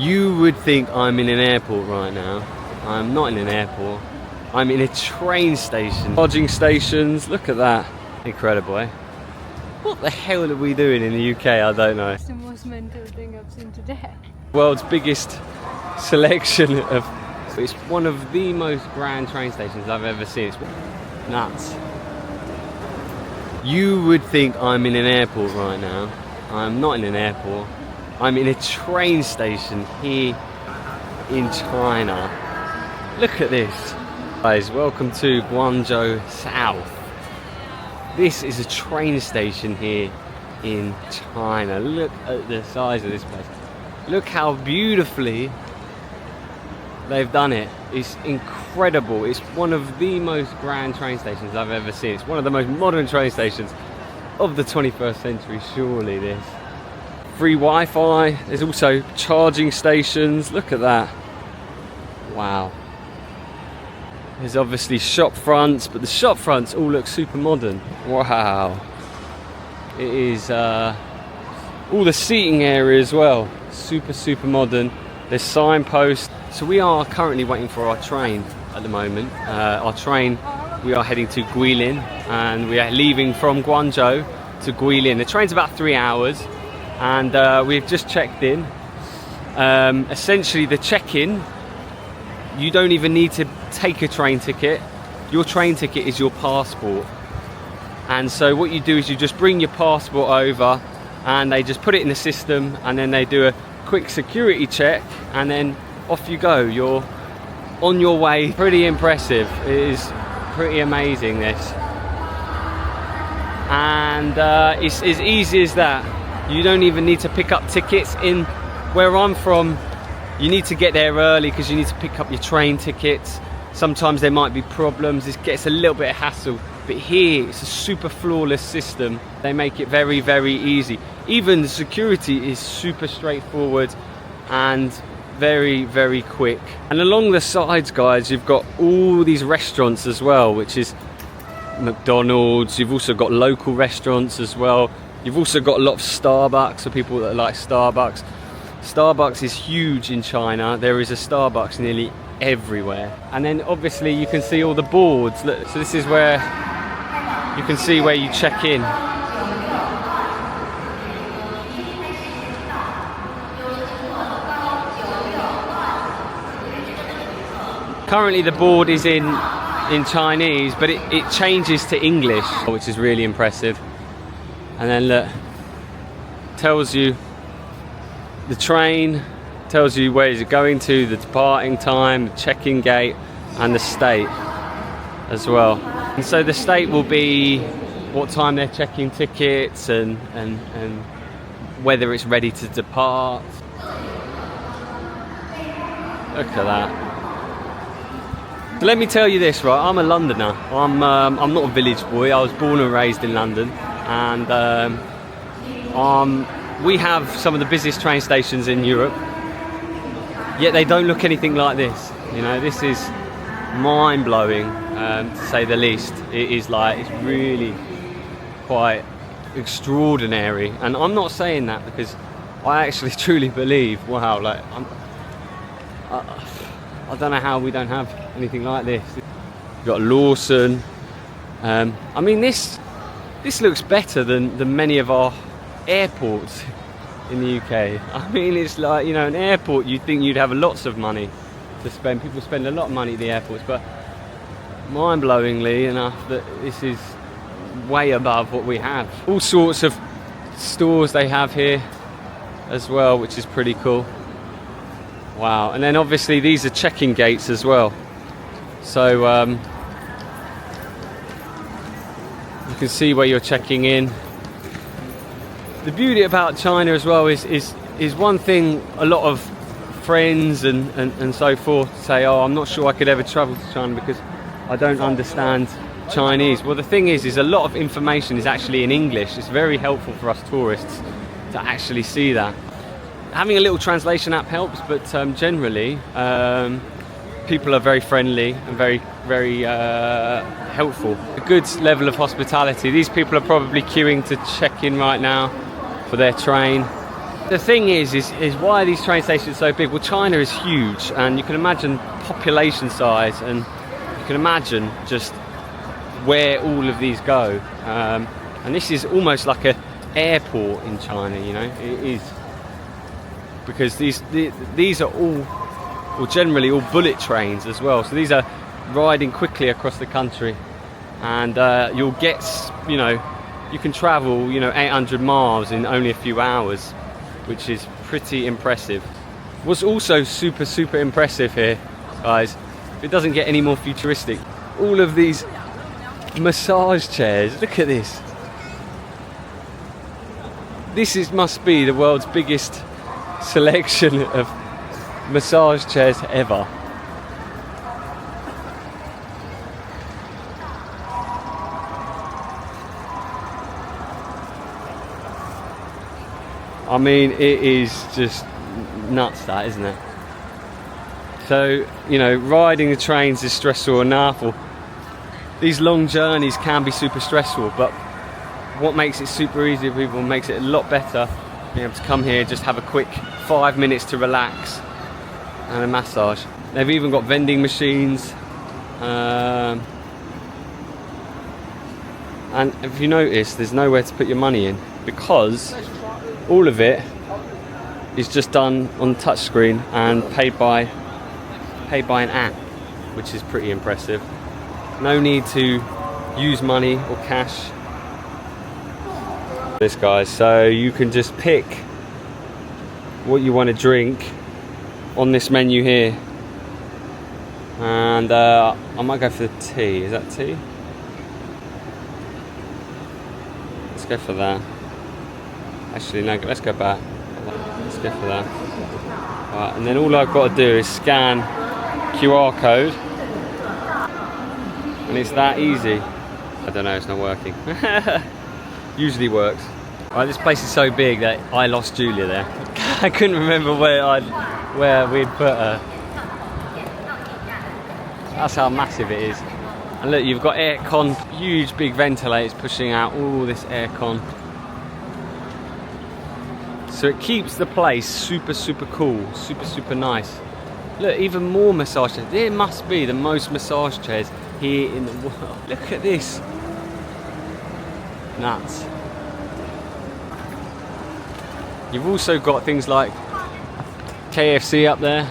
You would think I'm in an airport right now. I'm not in an airport. I'm in a train station. Charging stations, look at that. Incredible, eh? What the hell are we doing in the UK? I don't know. It's the most mental thing I've seen today. World's biggest selection of... It's one of the most grand train stations I've ever seen. It's nuts. You would think I'm in an airport right now. I'm not in an airport. I'm in a train station here in China. Look at this. Guys, welcome to Guangzhou South. This is a train station here in China. Look at the size of this place. Look how beautifully they've done it. It's incredible. It's one of the most grand train stations I've ever seen. It's one of the most modern train stations of the 21st century, surely this. Free Wi-Fi. There's also charging stations. Look at that. Wow. There's obviously shop fronts, but the shop fronts all look super modern. Wow. It is all the seating area as well. Super modern. There's signposts. So we are currently waiting for our train at the moment. Our train, we are heading to Guilin, and we are leaving from Guangzhou to Guilin. The train's about 3 hours, and we've just checked in. Essentially the check-in, you don't even need to take a train ticket. Your train ticket is your passport. And so what you do is you just bring your passport over, and they just put it in the system, and then they do a quick security check, and then off you go. You're on your way. Pretty impressive. It is pretty amazing, this. And it's as easy as that. You don't even need to pick up tickets. In where I'm from, you need to get there early because you need to pick up your train tickets. Sometimes there might be problems. This gets a little bit of hassle. But here, it's a super flawless system. They make it very easy. Even the security is super straightforward and very quick. And along the sides, guys, you've got all these restaurants as well, which is McDonald's. You've also got local restaurants as well. You've also got a lot of Starbucks for people that like Starbucks. Starbucks is huge in China. There is a Starbucks nearly everywhere. And then obviously you can see all the boards. Look, so this is where you can see where you check in. Currently the board is in Chinese, but it changes to English, which is really impressive. And then look, tells you the train, tells you where is it going to, the departing time, the check-in gate, and the state as well. And so the state will be what time they're checking tickets and whether it's ready to depart. Look at that. So let me tell you this, right? I'm a Londoner. I'm not a village boy. I was born and raised in London, and we have some of the busiest train stations in Europe. Yet they don't look anything like this. You know, this is mind-blowing, to say the least. It is like, it's really quite extraordinary. And I'm not saying that because I actually truly believe, wow, like I don't know how we don't have anything like this. You've got Lawson. I mean, this looks better than many of our airports in the UK. I mean, it's like, you know, an airport, you'd think you'd have lots of money to spend. People spend a lot of money at the airports, but mind-blowingly enough that this is way above what we have. All sorts of stores they have here as well, which is pretty cool. Wow. And then obviously these are check-in gates as well. So you can see where you're checking in. The beauty about China as well is one thing a lot of friends and so forth say, oh, I'm not sure I could ever travel to China because I don't understand Chinese. Well, the thing is a lot of information is actually in English. It's very helpful for us tourists to actually see that. Having a little translation app helps, but generally people are very friendly and very helpful. A good level of hospitality. These people are probably queuing to check in right now for their train. The thing is why are these train stations so big? Well, China is huge, and you can imagine population size, and you can imagine just where all of these go. And this is almost like an airport in China, you know, it is. Because these are all, or generally all bullet trains as well. So these are riding quickly across the country, and you'll get, you know, you can travel, you know, 800 miles in only a few hours, which is pretty impressive. What's also super impressive here, guys, it doesn't get any more futuristic. All of these massage chairs, look at this. This must be the world's biggest selection of massage chairs ever. I mean, it is just nuts, that, isn't it? So, you know, riding the trains is stressful enough, or these long journeys can be super stressful, but what makes it super easy for people, makes it a lot better, being able to come here, just have a quick 5 minutes to relax and a massage. They've even got vending machines, and if you notice, there's nowhere to put your money in, because all of it is just done on touchscreen and paid by an app, which is pretty impressive. No need to use money or cash. This, guys, so you can just pick what you want to drink on this menu here, and I might go for the tea. Is that tea? Let's go for that. Actually, no, let's go back. Let's go for that. Right, and then all I've got to do is scan QR code, and it's that easy. I don't know, it's not working. Usually works. Right, this place is so big that I lost Giulia there. I couldn't remember where we'd put her. That's how massive it is. And look, you've got aircon, huge big ventilators pushing out all this aircon. So it keeps the place super cool, super nice. Look, even more massage chairs. There must be the most massage chairs here in the world. Look at this. Nuts. You've also got things like KFC up there,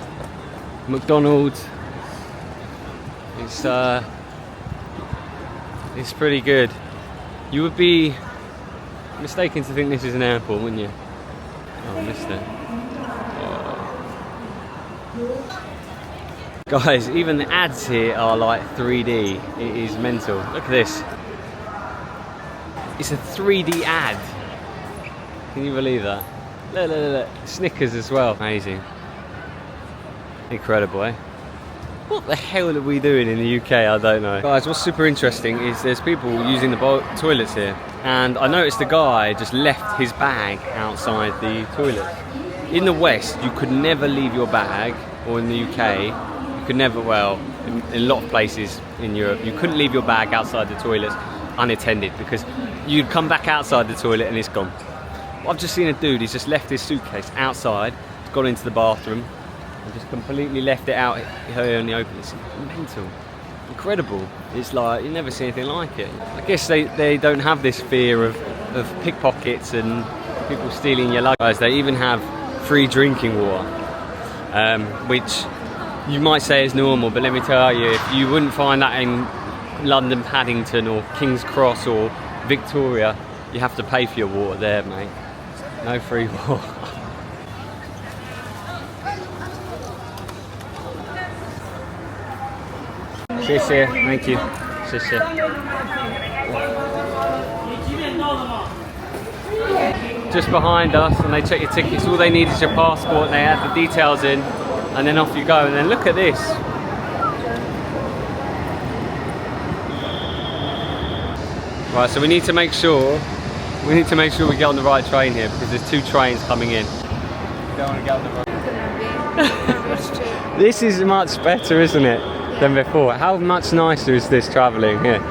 McDonald's. It's pretty good. You would be mistaken to think this is an airport, wouldn't you? Oh, I missed it. Oh. Guys, even the ads here are like 3D. It is mental. Look at this. It's a 3D ad. Can you believe that? Look. Snickers as well. Amazing. Incredible, eh? What the hell are we doing in the UK? I don't know. Guys, what's super interesting is there's people using the toilets here. And I noticed the guy just left his bag outside the toilet. In the West, you could never leave your bag, or in the UK, you could never, well, in a lot of places in Europe, you couldn't leave your bag outside the toilets unattended, because you'd come back outside the toilet and it's gone. I've just seen a dude, he's just left his suitcase outside, he's gone into the bathroom, and just completely left it out here in the open. It's mental. Incredible. It's like, you never see anything like it. I guess they don't have this fear of pickpockets and people stealing your luggage. They even have free drinking water, which you might say is normal, but let me tell you, if you wouldn't find that in London Paddington or King's Cross or Victoria, you have to pay for your water there, mate. No free water. Thank you. Just behind us, and they check your tickets. All they need is your passport, and they add the details in, and then off you go. And then look at this. Right, so we need to make sure we get on the right train here, because there's two trains coming in. You don't want to get on the wrong. This is much better, isn't it, than before? How much nicer is this travelling here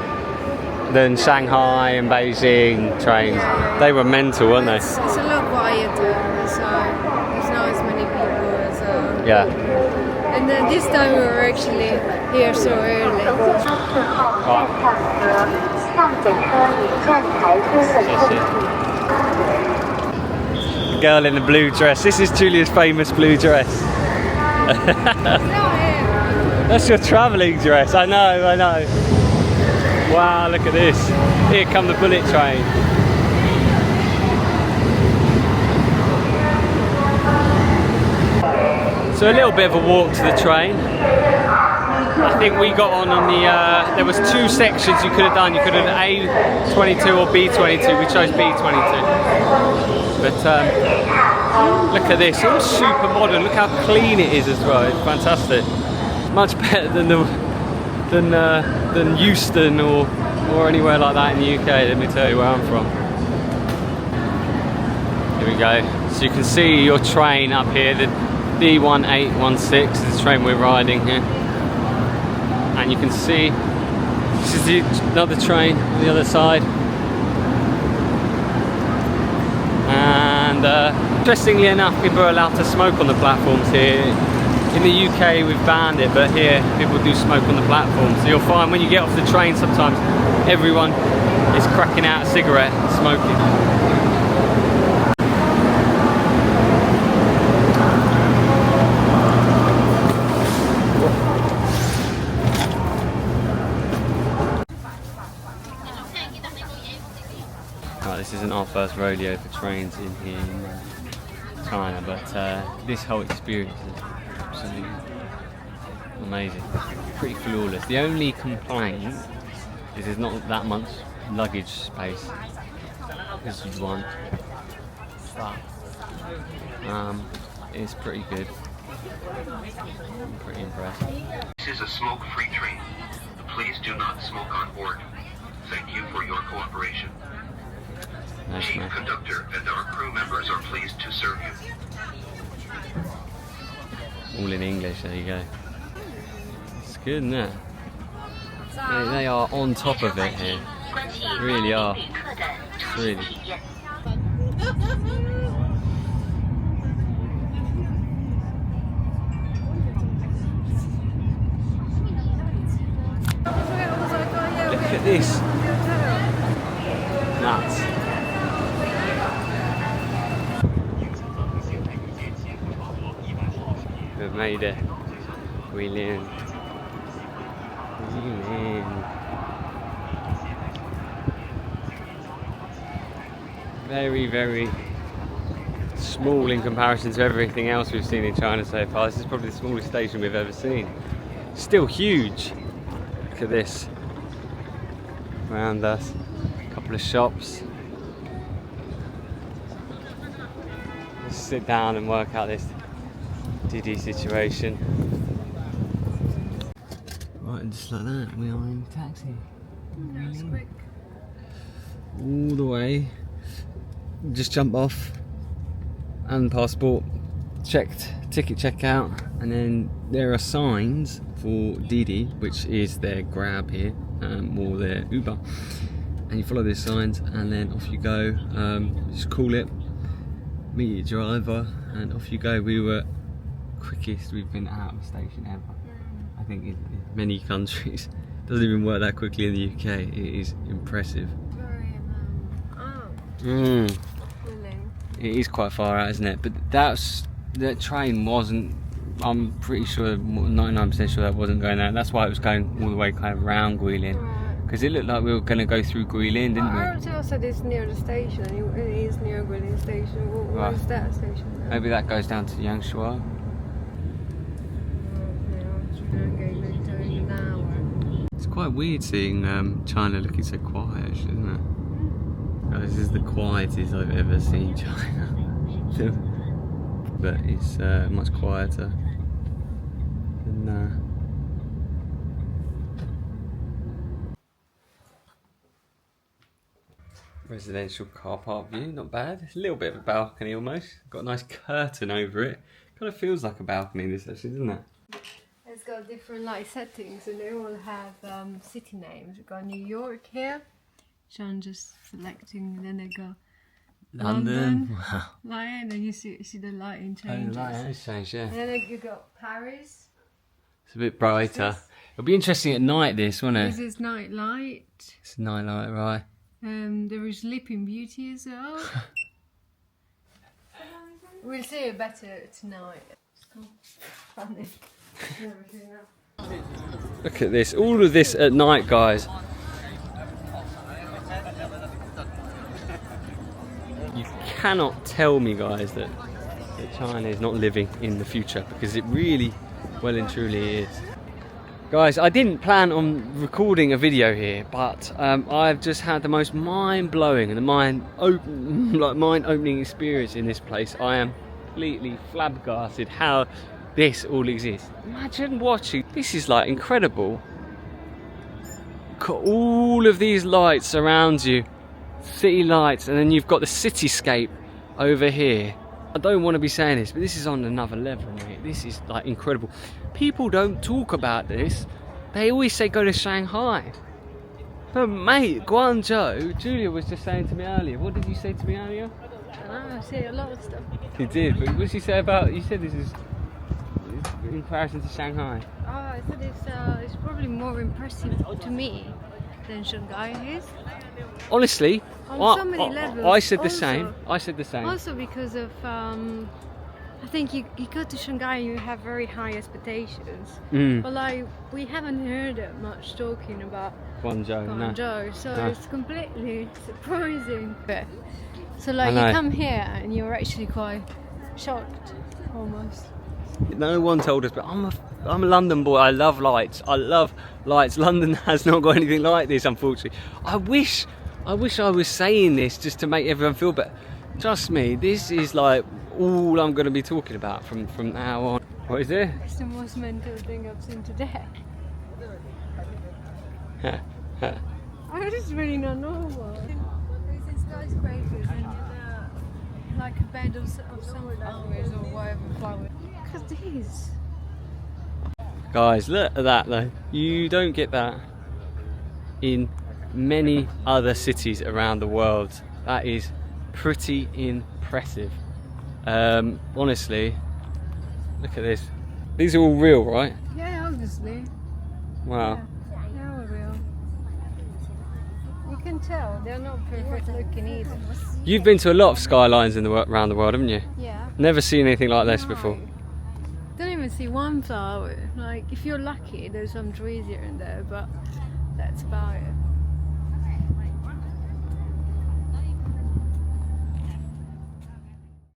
than Shanghai and Beijing trains? They were mental, weren't they? It's a lot quieter, so Yeah. And then this time we were actually here so early. The girl in the blue dress. This is Giulia's famous blue dress. That's your travelling dress. I know. Wow, look at this. Here come the bullet train. So a little bit of a walk to the train. I think we got on the, there was two sections you could have done. You could have done A22 or B22. We chose B22. But look at this, all super modern. Look how clean it is as well. It's fantastic. Much better than Euston or anywhere like that in the UK. Let me tell you where I'm from. Here we go. So you can see your train up here. The D1816 is the train we're riding here. And you can see this is another train on the other side. And interestingly enough, people are allowed to smoke on the platforms here. In the UK we've banned it, but here people do smoke on the platform. So you'll find when you get off the train sometimes everyone is cracking out a cigarette and smoking. This isn't our first rodeo for trains in here in China, but this whole experience is absolutely amazing. Pretty flawless. The only complaint is there's not that much luggage space as you'd want, but it's pretty good. I'm pretty impressed. This is a smoke-free train. Please do not smoke on board. Thank you for your cooperation. Nice, Chief man. Conductor and our crew members are pleased to serve you. All in English, there you go. It's good, isn't it? They are on top of it here. They really are. Really. Look at this. Nuts. We've made it. Guilin. Very, very small in comparison to everything else we've seen in China so far. This is probably the smallest station we've ever seen. Still huge. Look at this. Around us. A couple of shops. Let's sit down and work out this Didi situation. Right, and just like that, we are in a taxi. That's quick. All the way. Just jump off. And passport. Checked. Ticket checkout. And then there are signs for Didi, which is their Grab here, or their Uber. And you follow these signs and then off you go. Just call it. Meet your driver and off you go. We were quickest we've been out of a station ever. I think in many countries. Doesn't even work that quickly in the UK. It is impressive. Really? It is quite far out, isn't it? But that train wasn't. I'm pretty sure, 99% sure that wasn't going there. That's why it was going all the way kind of around Guilin. Because it looked like we were going to go through Guilin, didn't we? RTL said it's near the station, and it is near Guilin station. Where is that station now? Maybe that goes down to Yangshuo. It's quite weird seeing China looking so quiet, actually, isn't it? Oh, this is the quietest I've ever seen China. But it's much quieter than residential car park view, not bad. It's a little bit of a balcony almost. Got a nice curtain over it. Kind of feels like a balcony this actually, doesn't it? It's got different light settings and they all have city names. We've got New York here, which I'm just selecting, and then they go London. Wow. Like, and then you see the lighting Oh, changes. the light has changed, yeah. And then you got Paris. It's a bit brighter. It'll be interesting at night, this, won't it? This is night light. It's night light, right? There is Sleeping Beauty as well. We'll see it better tonight. Funny. Look at this. All of this at night, guys. You cannot tell me, guys, that China is not living in the future, because it really, well and truly is. Guys, I didn't plan on recording a video here, but I've just had the most mind-blowing and mind-opening experience in this place. I am completely flabbergasted how this all exists. Imagine watching. This is like incredible. Got all of these lights around you, city lights, and then you've got the cityscape over here. I don't want to be saying this, but this is on another level, mate. This is like incredible. People don't talk about this. They always say go to Shanghai. But mate, Guangzhou, Giulia was just saying to me earlier. What did you say to me earlier? I see a lot of stuff. You did, but what did you say about? You said this is in comparison to Shanghai. Oh, I said it's probably more impressive to me than Shanghai is. Honestly, On so many levels. I said the Also- same. I said the same. Also because of, I think you go to Shanghai and you have very high expectations. But like, we haven't heard that much talking about Guangzhou, no. Guangzhou, so No. it's completely surprising. So I like, know. you come here and you're actually quite shocked, almost. No one told us, but I'm a London boy. I love lights. I love lights. London has not got anything like this, unfortunately. I wish I was saying this just to make everyone feel better. Trust me, this is like all I'm going to be talking about from now on. What is it? It's the most mental thing I've seen today. I just really not normal. It's skyscrapers and like a bed of sunflowers or whatever flowers. Look at these. Guys, look at that though. You don't get that in many other cities around the world. That is pretty impressive. Honestly, look at this. These are all real, right? Yeah, obviously. Wow. Yeah, they're all real. You can tell they're not perfect looking either. You've been to a lot of skylines around the world, haven't you? Yeah. Never seen anything like this before. No. Don't even see one flower. Like, if you're lucky, there's some trees here and there, but that's about it.